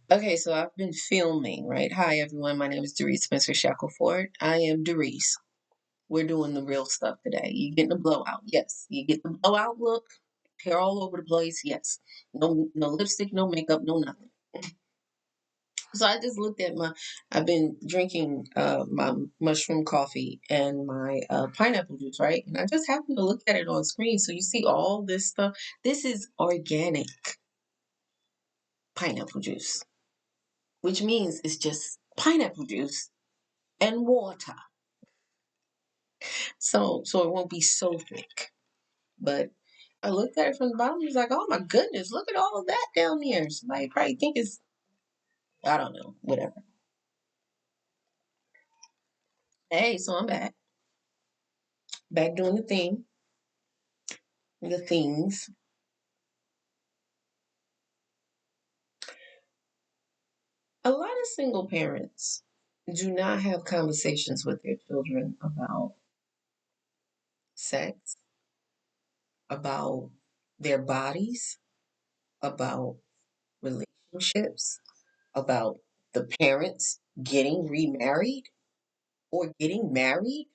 Okay, so I've been filming, right? Hi, everyone. My name is Dearice Spencer Shackleford. I am Dearice. We're doing the real stuff today. You getting the blowout? Yes. You get the blowout look, hair all over the place? Yes. No lipstick, no makeup, no nothing. So I just looked at I've been drinking my mushroom coffee and my pineapple juice, right? And I just happened to look at it on screen. So you see all this stuff. This is organic pineapple juice, which means it's just pineapple juice and water. So it won't be so thick. But I looked at it from the bottom. I was like, oh my goodness, look at all of that down there. Somebody probably think it's, I don't know, whatever. Hey, so I'm back doing the things. A lot of single parents do not have conversations with their children about sex, about their bodies, about relationships, about the parents getting remarried or getting married.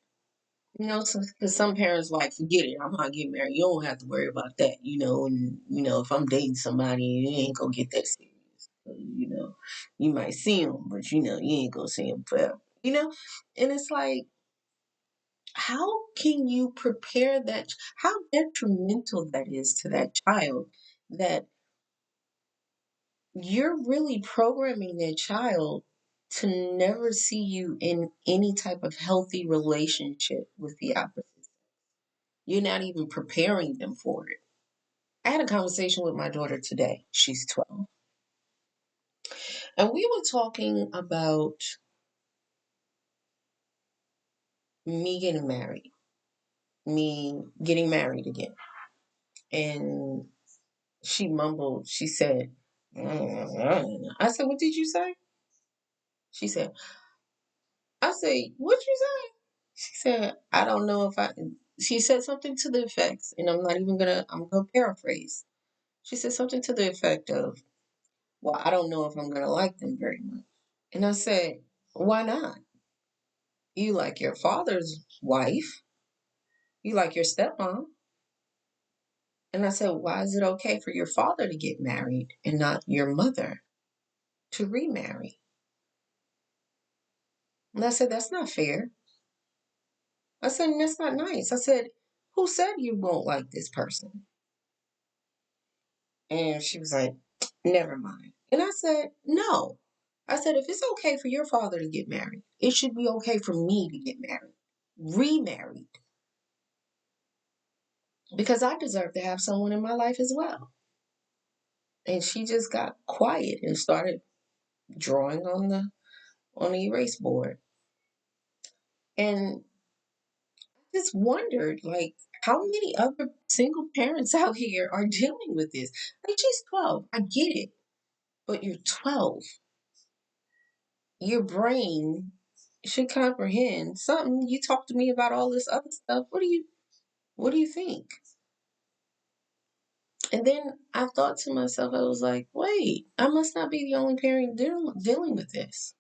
Because some parents like, forget it, I'm not getting married. You don't have to worry about that, and if I'm dating somebody, you ain't gonna get that serious. You might see them, but you ain't gonna see them forever, and it's like, how can you prepare that? How detrimental that is to that child that you're really programming that child to never see you in any type of healthy relationship with the opposite. You're not even preparing them for it. I had a conversation with my daughter today. She's 12. And we were talking about me getting married, me getting married again. And she mumbled, she said, I said, what did you say? She said, I said, what you say? She said, I don't know if she said something to the effects, and I'm going to paraphrase. She said something to the effect of, well, I don't know if I'm going to like them very much. And I said, why not? You like your father's wife. You like your stepmom. And I said, why is it okay for your father to get married and not your mother to remarry? And I said, that's not fair. I said, that's not nice. I said, who said you won't like this person? And she was like, never mind. And I said, no. I said, if it's okay for your father to get married, it should be okay for me to get married, remarried, because I deserve to have someone in my life as well. And she just got quiet and started drawing on the erase board. And I just wondered, like, how many other single parents out here are dealing with this? Like, she's 12. I get it. But you're 12. Your brain should comprehend something. You talk to me about all this other stuff. What do you think? And then I thought to myself, I was like, wait, I must not be the only parent dealing with this.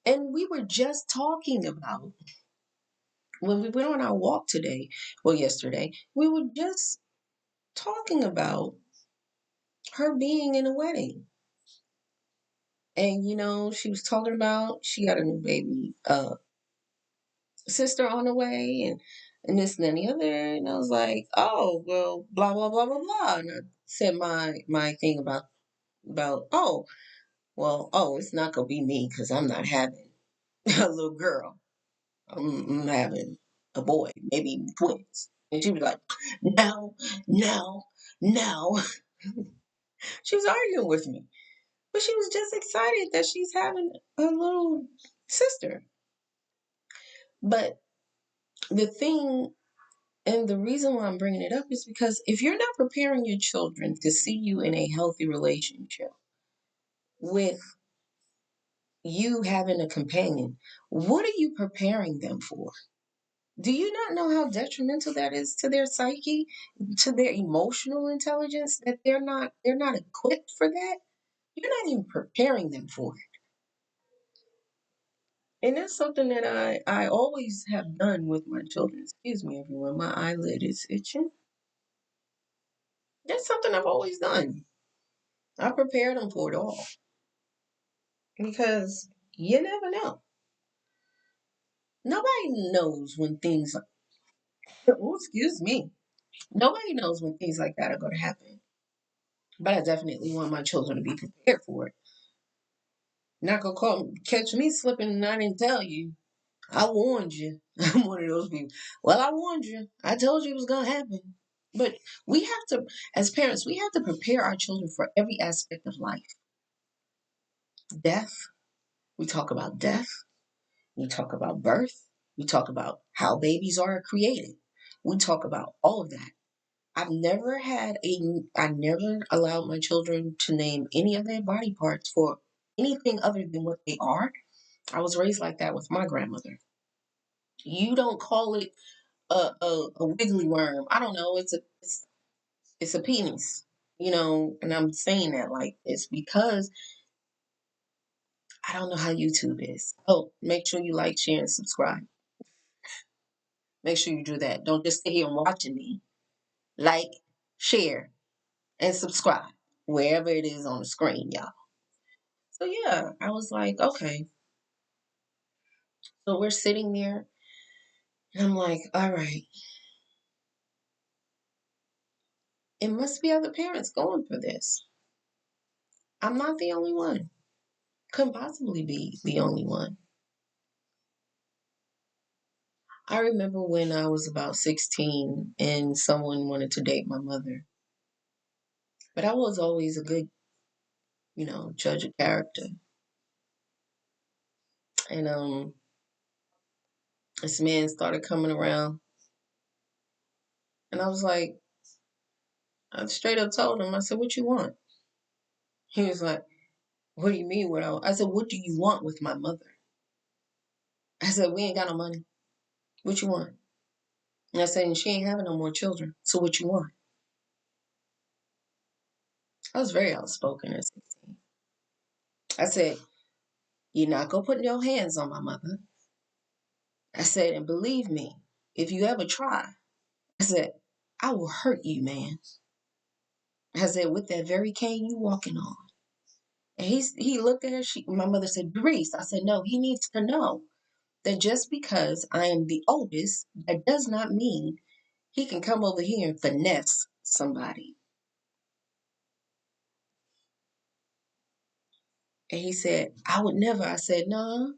And we were just talking about, when we went on our walk today, well, yesterday, we were just talking about her being in a wedding. And, she was talking about she got a new baby sister on the way, and this and then the other. And I was like, oh, well, blah, blah, blah, blah, blah. And I said my thing about, oh, well, oh, it's not going to be me because I'm not having a little girl. I'm having a boy, maybe even twins. And she was like, no, no, no. She was arguing with me. But she was just excited that she's having a little sister. But the thing, and the reason why I'm bringing it up is because if you're not preparing your children to see you in a healthy relationship with you having a companion, what are you preparing them for? Do you not know how detrimental that is to their psyche, to their emotional intelligence, that they're not equipped for that? You're not even preparing them for it. And that's something that I always have done with my children. Excuse me, everyone. My eyelid is itching. That's something I've always done. I prepared them for it all because you never know. Nobody knows when things. Oh, excuse me. Nobody knows when things like that are going to happen. But I definitely want my children to be prepared for it. Not gonna catch me slipping and I didn't tell you. I warned you. I'm one of those people. Well, I warned you. I told you it was gonna happen. But we have to, as parents, we have to prepare our children for every aspect of life. Death. We talk about death. We talk about birth. We talk about how babies are created. We talk about all of that. I never allowed my children to name any of their body parts for anything other than what they are. I was raised like that with my grandmother. You don't call it a wiggly worm. I don't know. It's a penis, and I'm saying that like this because I don't know how YouTube is. Oh, make sure you like, share, and subscribe. Make sure you do that. Don't just sit here and watching me. Like, share, and subscribe wherever it is on the screen, y'all. So yeah, I was like, okay. So we're sitting there, and I'm like, all right, it must be other parents going for this. I'm not the only one. Couldn't possibly be the only one. I remember when I was about 16 and someone wanted to date my mother. But I was always a good, judge of character. And this man started coming around and I was like, I straight up told him, I said, what you want? He was like, what do you mean what I want? I said, what do you want with my mother? I said, we ain't got no money. What you want? And I said, and she ain't having no more children. So what you want? I was very outspoken at 16. I said, you're not going to put your hands on my mother. I said, and believe me, if you ever try, I said, I will hurt you, man. I said, with that very cane you walking on. And he looked at her. My mother said, Dearice. I said, no, he needs to know that just because I am the oldest, that does not mean he can come over here and finesse somebody. And he said, I would never. I said, no.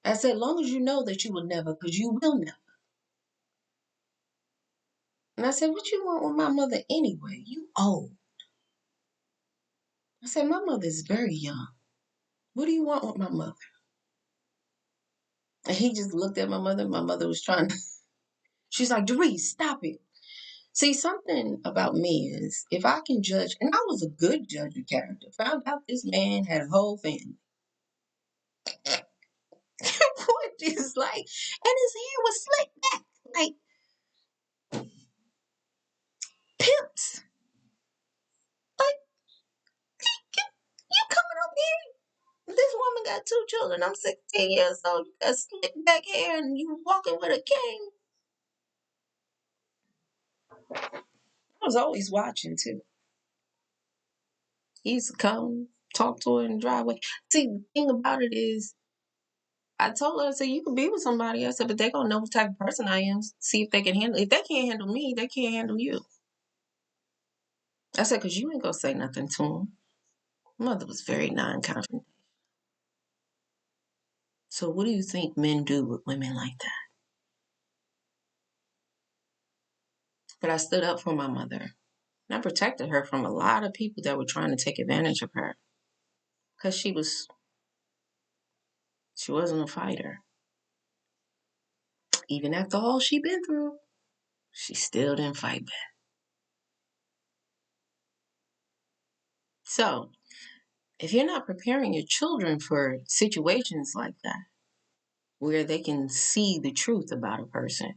I said, long as you know that you will never, because you will never. And I said, what you want with my mother anyway? You old. I said, my mother is very young. What do you want with my mother? And he just looked at my mother. My mother was trying to, she's like, Dearice, stop it. See, something about me is if I can judge, and I was a good judge of character, found out this man had a whole family. What is like, and his hair was slicked back, like pimps. Like, you coming up here? This woman got 2 children. I'm 16 years old. You got slick back hair and you walking with a cane. I was always watching too. He used to come, talk to her in the driveway. See, the thing about it is, I told her, I said, you can be with somebody. I said, but they're going to know what type of person I am. See if they can handle. If they can't handle me, they can't handle you. I said, because you ain't going to say nothing to him. Mother was very non-confident. So what do you think men do with women like that? But I stood up for my mother. And I protected her from a lot of people that were trying to take advantage of her. Because she wasn't a fighter. Even after all she'd been through, she still didn't fight back. So, if you're not preparing your children for situations like that, where they can see the truth about a person,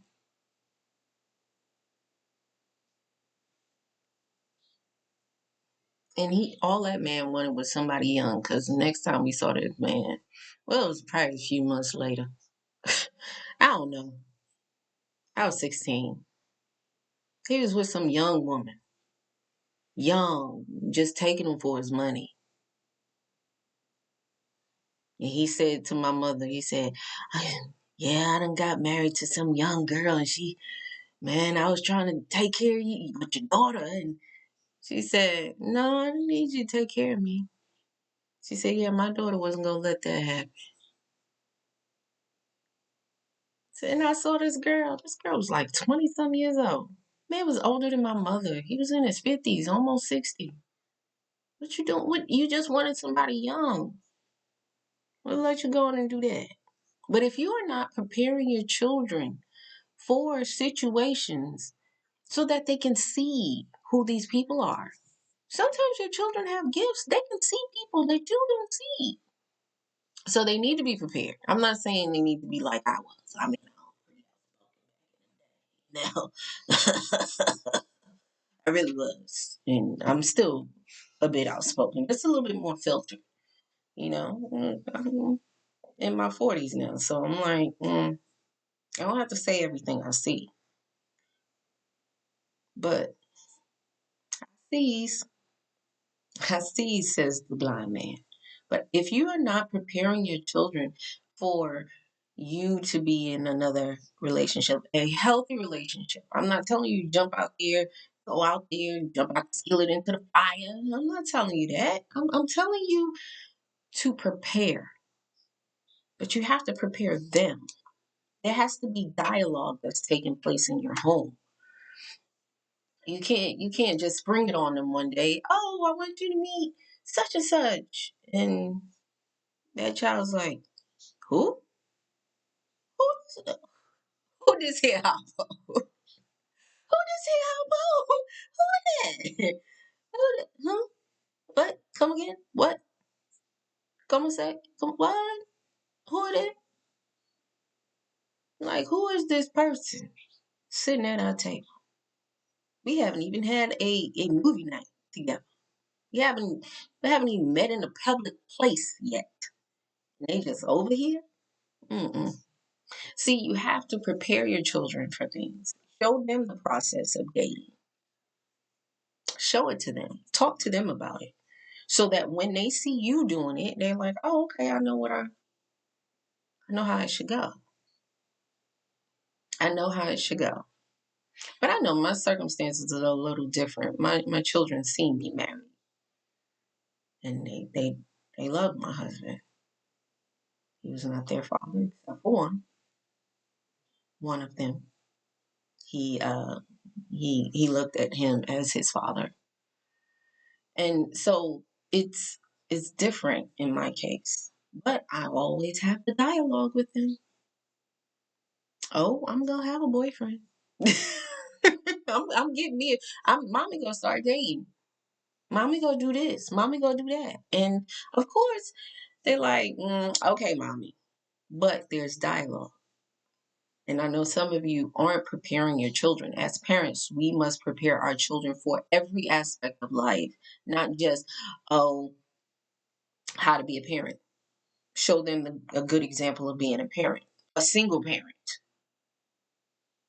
And all that man wanted was somebody young, because the next time we saw this man, well, it was probably a few months later. I don't know. I was 16. He was with some young woman. Young, just taking him for his money. And he said to my mother, he said, yeah, I done got married to some young girl, and man, I was trying to take care of you with your daughter. And she said, no, I don't need you to take care of me. She said, yeah, my daughter wasn't going to let that happen. And I saw this girl. This girl was like 20-some years old. Man was older than my mother. He was in his 50s, almost 60. What you doing? What, you just wanted somebody young. We'll let you go on and do that. But if you are not preparing your children for situations so that they can see who these people are, sometimes your children have gifts. They can see people that you don't see. So they need to be prepared. I'm not saying they need to be like I was. I mean, now I really was. And I'm still a bit outspoken. Just a little bit more filtered, you know. I'm in my 40s now. So I'm like, I don't have to say everything I see. But these I see, says the blind man. But if you are not preparing your children for you to be in another relationship, a healthy relationship, I'm not telling you jump out there, go out there, jump out, steal it into the fire. I'm not telling you that. I'm telling you to prepare, but you have to prepare them. There has to be dialogue that's taking place in your home. You can't just spring it on them one day. Oh, I want you to meet such and such, and that child's like, who? Who? Who this here homo? Who this here homo? Who that? Who that? Huh? What? Come again? What? Come and say? Come what? Who that? Like, who is this person sitting at our table? We haven't even had a movie night together. We haven't even met in a public place yet. And they just over here? Mm-mm. See, you have to prepare your children for things. Show them the process of dating. Show it to them. Talk to them about it. So that when they see you doing it, they're like, oh, okay, I know how it should go. I know how it should go. But I know my circumstances are a little different. My children see me married. And they love my husband. He was not their father except for one of them. He he looked at him as his father. And so it's different in my case. But I always have the dialogue with them. Oh, I'm gonna have a boyfriend. I'm getting me. Mommy gonna start dating. Mommy gonna do this. Mommy gonna do that. And of course, they're like, okay, mommy. But there's dialogue. And I know some of you aren't preparing your children. As parents, we must prepare our children for every aspect of life, not just, oh, how to be a parent. Show them a good example of being a parent, a single parent.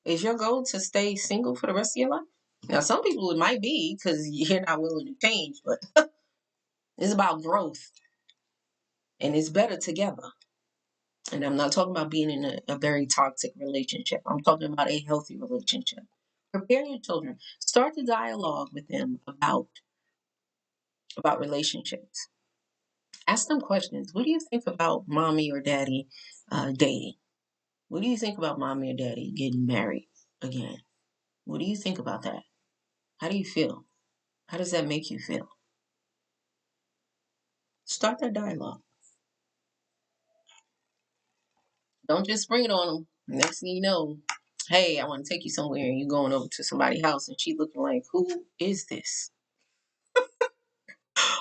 Is your goal to stay single for the rest of your life? Now, some people it might be because you're not willing to change, but it's about growth and it's better together. And I'm not talking about being in a very toxic relationship. I'm talking about a healthy relationship. Prepare your children. Start the dialogue with them about relationships. Ask them questions. What do you think about mommy or daddy dating? What do you think about mommy or daddy getting married again? What do you think about that? How do you feel? How does that make you feel? Start that dialogue. Don't just spring it on them. Next thing you know, hey, I want to take you somewhere, and you going over to somebody's house, and she looking like, who is this?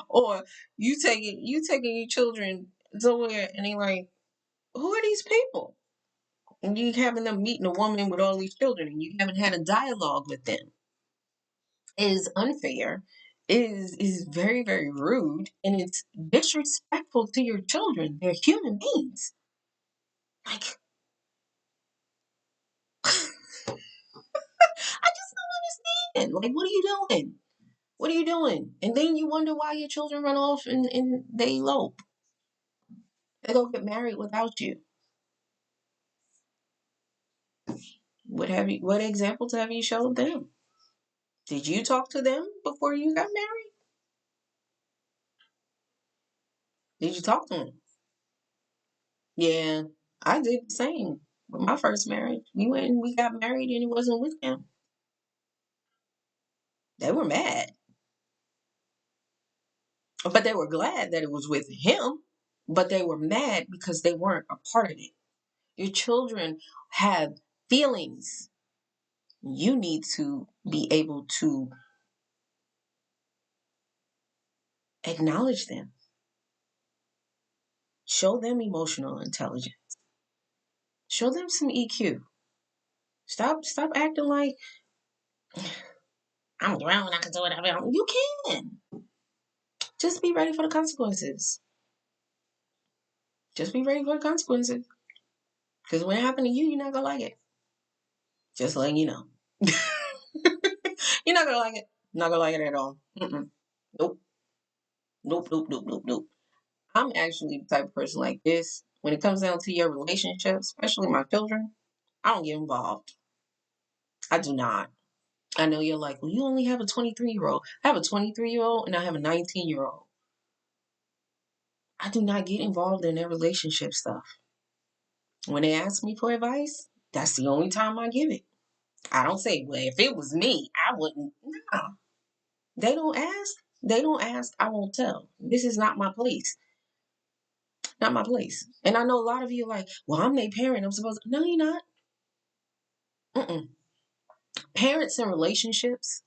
Or you taking your children somewhere, and they like, who are these people? And you having them meeting a woman with all these children, and you haven't had a dialogue with them. It is unfair, is very, very rude, and it's disrespectful to your children. They're human beings. Like, I just don't understand. Like, what are you doing? What are you doing? And then you wonder why your children run off and they elope. They go get married without you. What examples have you showed them? Did you talk to them before you got married? Did you talk to them? Yeah, I did the same with my first marriage. We went and we got married and it wasn't with them. They were mad, but they were glad that it was with him. But they were mad because they weren't a part of it. Your children have feelings. You need to be able to acknowledge them. Show them emotional intelligence. Show them some EQ. Stop acting like I'm grown. I can do whatever. You can. Just be ready for the consequences. Just be ready for the consequences. Because when it happens to you, you're not gonna like it. Just letting you know. You're not gonna like it. Not gonna like it at all. Mm-mm. Nope. Nope. Nope. Nope. Nope. Nope. I'm actually the type of person like this. When it comes down to your relationships, especially my children, I don't get involved. I do not. I know you're like, well, you only have a 23-year-old. I have a 23-year-old and I have a 19-year-old. I do not get involved in their relationship stuff. When they ask me for advice, that's the only time I give it. I don't say, well, if it was me, I wouldn't. No. They don't ask. They don't ask. I won't tell. This is not my place. Not my place. And I know a lot of you are like, well, I'm their parent. I'm supposed to. No, you're not. Mm-mm. Parents and relationships,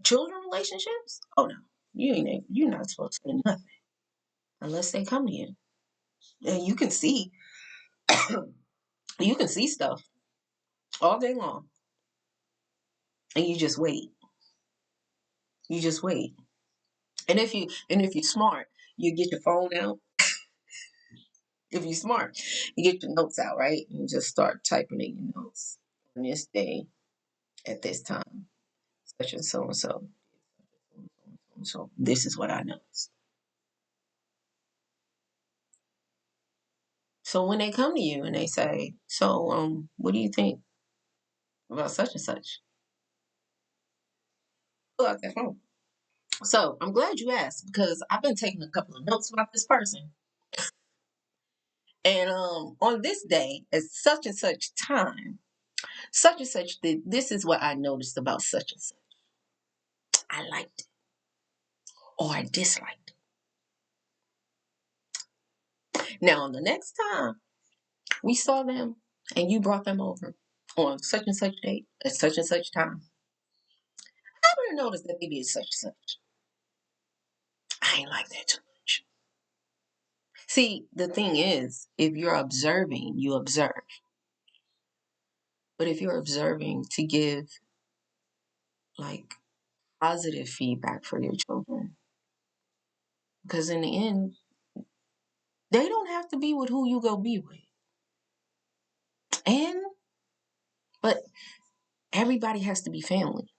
children relationships. Oh no, you ain't. You're not supposed to do nothing unless they come to you. And you can see, you can see stuff all day long, and you just wait. You just wait. And if you're smart, you get your phone out. If you're smart, you get your notes out, right? And just start typing in your notes. On this day, at this time, such and so and so. So this is what I noticed. So when they come to you and they say, so what do you think about such and such? Pull out that phone. So I'm glad you asked because I've been taking a couple of notes about this person. And on this day, at such and such time, such and such did this is what I noticed about such and such. I liked it or I disliked it. Now on the next time we saw them and you brought them over on such and such date at such and such time, I would have noticed that they did such and such. I ain't like that too much. See, the thing is, if you're observing, you observe. But if you're observing to give like positive feedback for your children, because in the end, they don't have to be with who you go be with. And but everybody has to be family,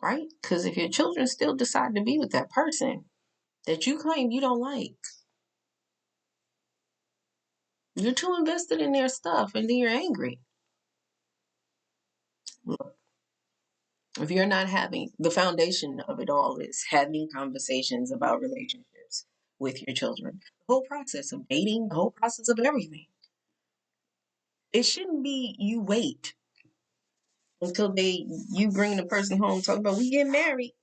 right? Because if your children still decide to be with that person that you claim you don't like, you're too invested in their stuff and then you're angry. Look, if you're not having the foundation of it all is having conversations about relationships with your children, the whole process of dating, the whole process of everything. It shouldn't be you wait until you bring the person home talking about we get married.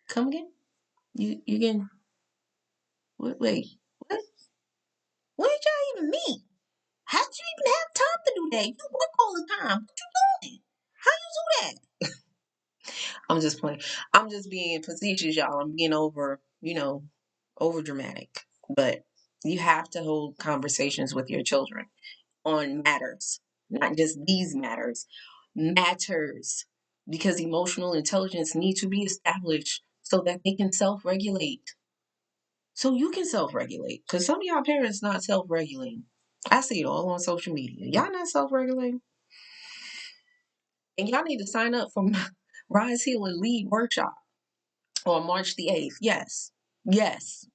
Come again? You can wait. What? When did y'all even meet? How did you even have time to do that? You work all the time. What you doing? How you do that? I'm just playing. I'm just being facetious, y'all. I'm being over dramatic. But you have to hold conversations with your children on matters, not just these matters. Matters. because emotional intelligence needs to be established so that they can self-regulate. So you can self-regulate. Because some of y'all parents not self-regulating. I see it all on social media. Y'all not self-regulating. And y'all need to sign up for my Rise, Heal, and Lead workshop on March the 8th. Yes. Yes.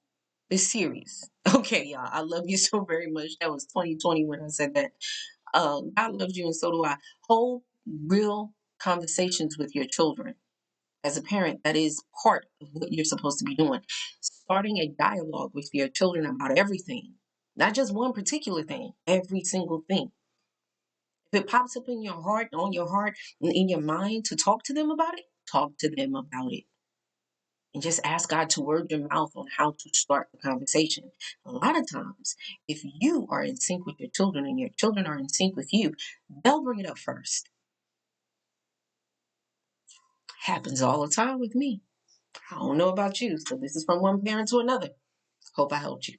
It's serious. Okay, y'all. I love you so very much. That was 2020 when I said that. God loves you and so do I. Hold real conversations with your children. As a parent, that is part of what you're supposed to be doing. Starting a dialogue with your children about everything, not just one particular thing, every single thing. If it pops up in your heart, on your heart, and in your mind to talk to them about it, talk to them about it. And just ask God to word your mouth on how to start the conversation. A lot of times, if you are in sync with your children and your children are in sync with you, they'll bring it up first. Happens all the time with me. I don't know about you. So this is from one parent to another. Hope I helped you.